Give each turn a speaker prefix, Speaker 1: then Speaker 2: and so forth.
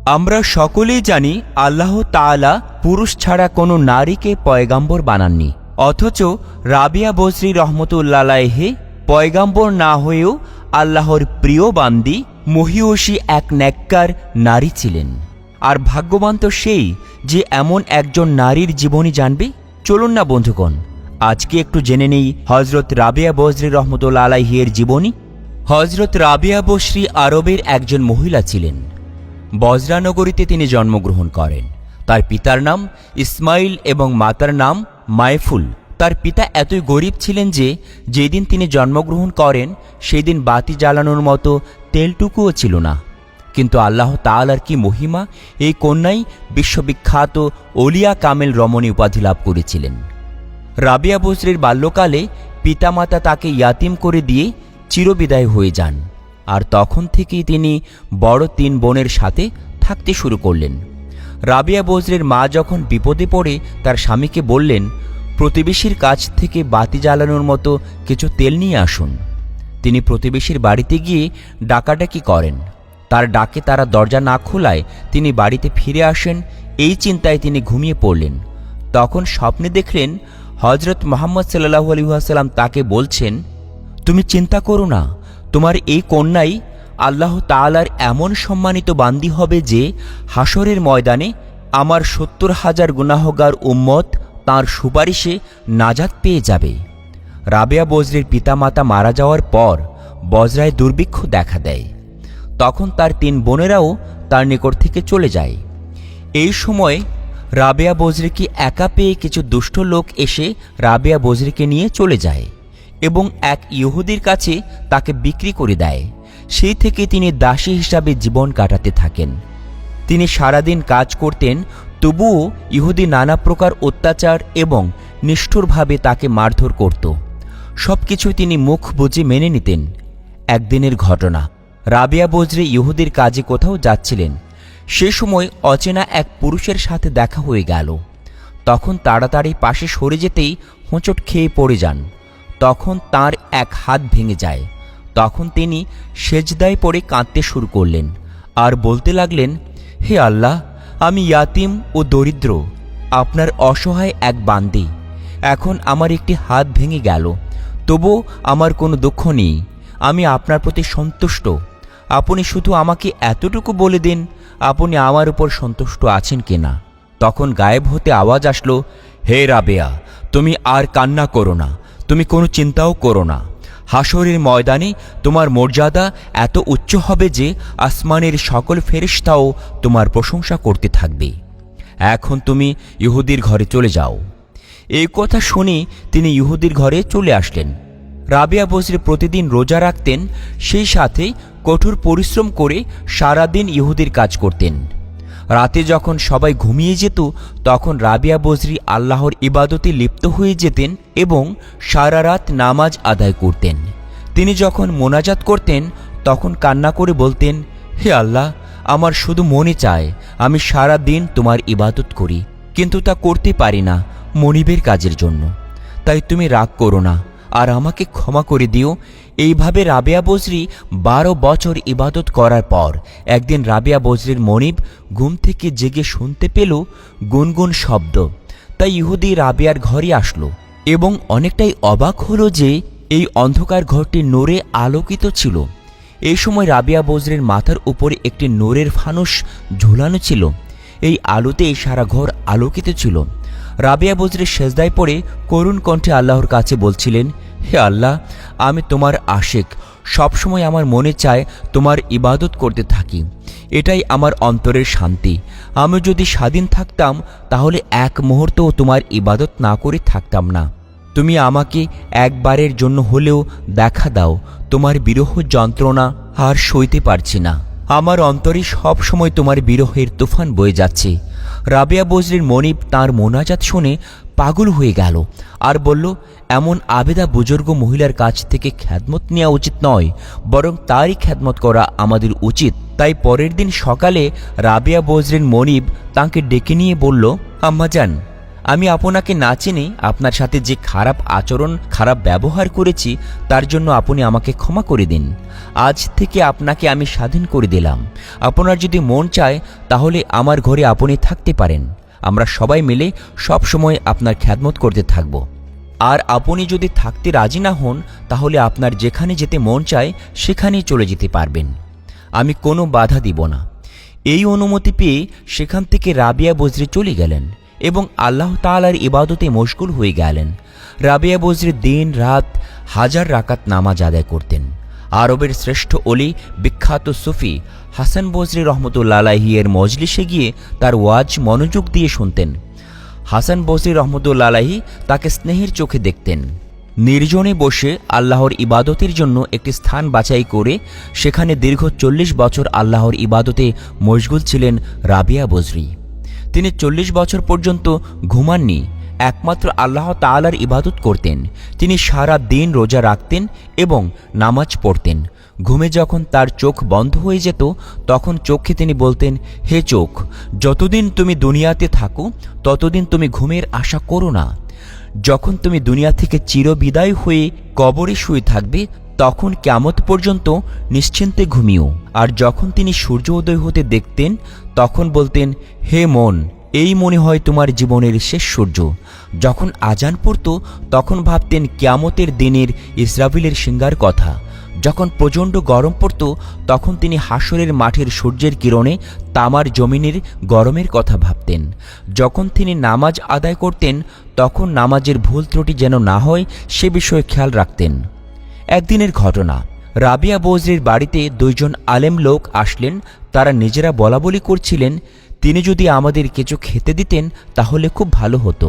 Speaker 1: আমরা সকলেই জানি আল্লাহ তাআলা পুরুষ ছাড়া কোনো নারীকে পয়গাম্বর বানাননি। অথচ রাবিয়া বজরি রহমতুল্লাহ আলাইহি পয়গাম্বর না হয়েও আল্লাহর প্রিয় বান্দি মহিয়সী এক নেককার নারী ছিলেন। আর ভাগ্যবান তো সেই যে এমন একজন নারীর জীবনী জানবে। চলুন না বন্ধুগণ, আজকে একটু জেনে নেই হযরত রাবিয়া বজরি রহমতুল্লাহ আলাইহি এর জীবনী। হযরত রাবিয়া বজরি আরবের একজন মহিলা ছিলেন। বজরা নগরীতে তিনি জন্মগ্রহণ করেন। তার পিতার নাম ইসমাইল এবং মাতার নাম মায়ফুল। তার পিতা এতই গরিব ছিলেন যে যেদিন তিনি জন্মগ্রহণ করেন সেই দিন বাতি জ্বালানোর মতো তেলটুকুও ছিল না। কিন্তু আল্লাহ তাআলার কি মহিমা, এই কন্যাই বিশ্ববিখ্যাত ওলিয়া কামেল রমণী উপাধি লাভ করেছিলেন। রাবিয়া বজরির বাল্যকালে পিতামাতা তাকে ইয়াতিম করে দিয়ে চিরবিদায় হয়ে যান। আর তখন থেকেই তিনি বড় 3 বোনের সাথে থাকতে শুরু করলেন। রাবিয়া বজরির মা যখন বিপদে পড়ে তার স্বামীকে বললেন, প্রতিবেশীর কাছ থেকে বাতি জ্বালানোর মতো কিছু তেল নিয়ে আসুন। তিনি প্রতিবেশীর বাড়িতে গিয়ে ডাকাডাকি করেন। তার ডাকে তারা দরজা না খোলায় তিনি বাড়িতে ফিরে আসেন। এই চিন্তায় তিনি ঘুমিয়ে পড়লেন। তখন স্বপ্নে দেখলেন হযরত মুহাম্মদ সাল্লাল্লাহু আলাইহি ওয়াসাল্লাম তাকে বলছেন, তুমি চিন্তা করো না, তোমার এই কন্যাই আল্লাহ তাআলার এমন সম্মানিত বান্দি হবে যে হাসরের ময়দানে আমার 70,000 গুনাহগার উম্মত তাঁর সুপারিশে নাজাত পেয়ে যাবে। রাবিয়া বজরির পিতামাতা মারা যাওয়ার পর বজরায় দুর্ভিক্ষ দেখা দেয়। তখন তার 3 বোনেরাও তার নিকট থেকে চলে যায়। এই সময় রাবিয়া বজরিকে একা পেয়ে কিছু দুষ্ট লোক এসে রাবিয়া বজরিকে নিয়ে চলে যায় এবং এক ইহুদির কাছে তাকে বিক্রি করে দেয়। সেই থেকে তিনি দাসী হিসাবে জীবন কাটাতে থাকেন। তিনি সারাদিন কাজ করতেন, তবুও ইহুদি নানা প্রকার অত্যাচার এবং নিষ্ঠুরভাবে তাকে মারধর করত। সবকিছু তিনি মুখ বুজে মেনে নিতেন। একদিনের ঘটনা, রাবিয়া বজরি ইহুদির কাজে কোথাও যাচ্ছিলেন। সে সময় অচেনা এক পুরুষের সাথে দেখা হয়ে গেল। তখন তাড়াতাড়ি পাশে সরে যেতেই হোঁচট খেয়ে পড়ে যান। তখন তার এক হাত ভেঙে যায়। তখন তিনি সেজদায় পড়ে কাঁদতে শুরু করলেন আর বলতে লাগলেন, হে আল্লাহ, আমি ইয়াতিম ও দরিদ্র, আপনার অসহায় এক বান্দি। এখন আমার একটি হাত ভেঙে গেল, তবু আমার কোনো দুঃখ নেই। আমি আপনার প্রতি সন্তুষ্ট। আপনি শুধু আমাকে এতটুকু বলে দিন, আপনি আমার উপর সন্তুষ্ট আছেন কিনা। তখন গায়েব হতে আওয়াজ আসলো, হে রাবেয়া, তুমি আর কান্না করো না, তুমি কোনো চিন্তাও করো না। হাসরের ময়দানে তোমার মর্যাদা এত উচ্চ হবে যে আসমানের সকল ফেরেশতাও তোমার প্রশংসা করতে থাকবে। এখন তুমি ইহুদির ঘরে চলে যাও। এই কথা শুনে তিনি ইহুদির ঘরে চলে আসলেন। রাবিয়া বজরি প্রতিদিন রোজা রাখতেন, সেই সাথে কঠোর পরিশ্রম করে সারাদিন ইহুদির কাজ করতেন। রাতে যখন সবাই ঘুমিয়ে যেত তখন রাবিয়া বজরি আল্লাহর ইবাদতে লিপ্ত হয়ে যেতেন এবং সারা রাত নামাজ আদায় করতেন। তিনি যখন মোনাজাত করতেন তখন কান্না করে বলতেন, হে আল্লাহ, আমার শুধু মনে চায় আমি সারা দিন তোমার ইবাদত করি, কিন্তু তা করতে পারি না মনিবের কাজের জন্য। তাই তুমি রাগ করো না আর আমাকে ক্ষমা করে দিও। এইভাবে রাবিয়া বজরি 12 বছর ইবাদত করার পর একদিন রাবিয়া বজরির মনিব ঘুম থেকে জেগে শুনতে পেল গুনগুন শব্দ। তাই ইহুদি রাবিয়ার ঘরে আসলো এবং অনেকটাই অবাক হলো যে এই অন্ধকার ঘরটি নূরে আলোকিত ছিল। এই সময় রাবিয়া বজরির মাথার উপরে একটি নূরের ফানুস ঝুলানো ছিল। এই আলোতে সারা ঘর আলোকিত ছিল। রাবিয়া বজরি সেজদায় পড়ে করুণ কণ্ঠে আল্লাহর কাছে বলছিলেন, হে আল্লাহ, আমি তোমার আশিক, সবসময় আমার মনে চায় তোমার ইবাদত করতে থাকি। এটাই আমার অন্তরের শান্তি। আমি যদি স্বাধীন থাকতাম তাহলে এক মুহূর্তও তোমার ইবাদত না করে থাকতাম না। তুমি আমাকে একবারের জন্য হলেও দেখা দাও, তোমার বিরহ যন্ত্রণা আর সইতে পারছি না। আমার অন্তরে সব সময় তোমার বিরহের তুফান বয়ে যাচ্ছে। রাবিয়া বজরির মনিব তাঁর মোনাজাত শুনে পাগল হয়ে গেল আর বলল, এমন আবেদা বুজুর্গ মহিলার কাছ থেকে খ্যাদমত নেওয়া উচিত নয়, বরং তারই খ্যাদমত করা আমাদের উচিত। তাই পরের দিন সকালে রাবিয়া বজরির মনিব তাঁকে ডেকে নিয়ে বলল, আম্মাজান, আমি আপনাকে না চিনে আপনার সাথে যে খারাপ আচরণ খারাপ ব্যবহার করেছি তার জন্য আপনি আমাকে ক্ষমা করে দিন। আজ থেকে আপনাকে আমি স্বাধীন করে দিলাম। আপনার যদি মন চায় তাহলে আমার ঘরে আপনি থাকতে পারেন। আমরা সবাই মিলে সব সময় আপনার খেদমত করতে থাকব। আর আপনি যদি থাকতে রাজি না হন তাহলে আপনার যেখানে যেতে মন চায় সেখানেই চলে যেতে পারবেন। আমি কোনো বাধা দিব না। এই অনুমতি পেয়ে সেখান থেকে রাবিয়া বজরি চলে গেলেন এবং আল্লাহ তাআলার ইবাদতে মশগুল হয়ে গেলেন। রাবিয়া বজরি দিন রাত হাজার রাকাত নামাজ আদায় করতেন। আরবের শ্রেষ্ঠ অলি বিখ্যাত সুফি হাসান বজরি রহমতুল্লাহ আলাইহি এর মজলিসে গিয়ে তার ওয়াজ মনোযোগ দিয়ে শুনতেন। হাসান বজরি রহমতুল্লাহ আলাইহি তাকে স্নেহের চোখে দেখতেন। নির্জনে বসে আল্লাহর ইবাদতের জন্য একটি স্থান বাছাই করে সেখানে দীর্ঘ 40 বছর আল্লাহর ইবাদতে মশগুল ছিলেন রাবিয়া বজরি। তিনি 40 বছর পর্যন্ত ঘুমাননি, একমাত্র আল্লাহ তাআলার ইবাদত করতেন। তিনি সারা দিন রোজা রাখতেন এবং নামাজ পড়তেন। ঘুমে যখন তার চোখ বন্ধ হয়ে যেত তখন চোখে তিনি বলতেন, হে চোখ, যতদিন তুমি দুনিয়াতে থাকো ততদিন তুমি ঘুমের আশা করো না। যখন তুমি দুনিয়া থেকে চিরবিদায় হয়ে কবরে শুয়ে থাকবে তখন কিয়ামত পর্যন্ত নিশ্চিন্তে ঘুমিও। আর যখন তিনি সূর্য উদয় হতে দেখতেন তখন বলতেন, হে মন, এই মনে হয় তোমার জীবনের শেষ সূর্য। যখন আজান পড়ত তখন ভাবতেন কিয়ামতের দিনের ইসরাফিলের সিংহার কথা। যখন প্রচণ্ড গরম পড়ত তখন তিনি হাসরের মাঠের সূর্যের কিরণে তামার জমিনের গরমের কথা ভাবতেন। যখন তিনি নামাজ আদায় করতেন তখন নামাজের ভুল ত্রুটি যেন না হয় সে বিষয়ে খেয়াল রাখতেন। একদিনের ঘটনা, রাবিয়া বজরির বাড়িতে 2 জন আলেম লোক আসলেন। তারা নিজেরা বলাবলি করছিলেন, তিনি যদি আমাদের কিছু খেতে দিতেন তাহলে খুব ভালো হতো।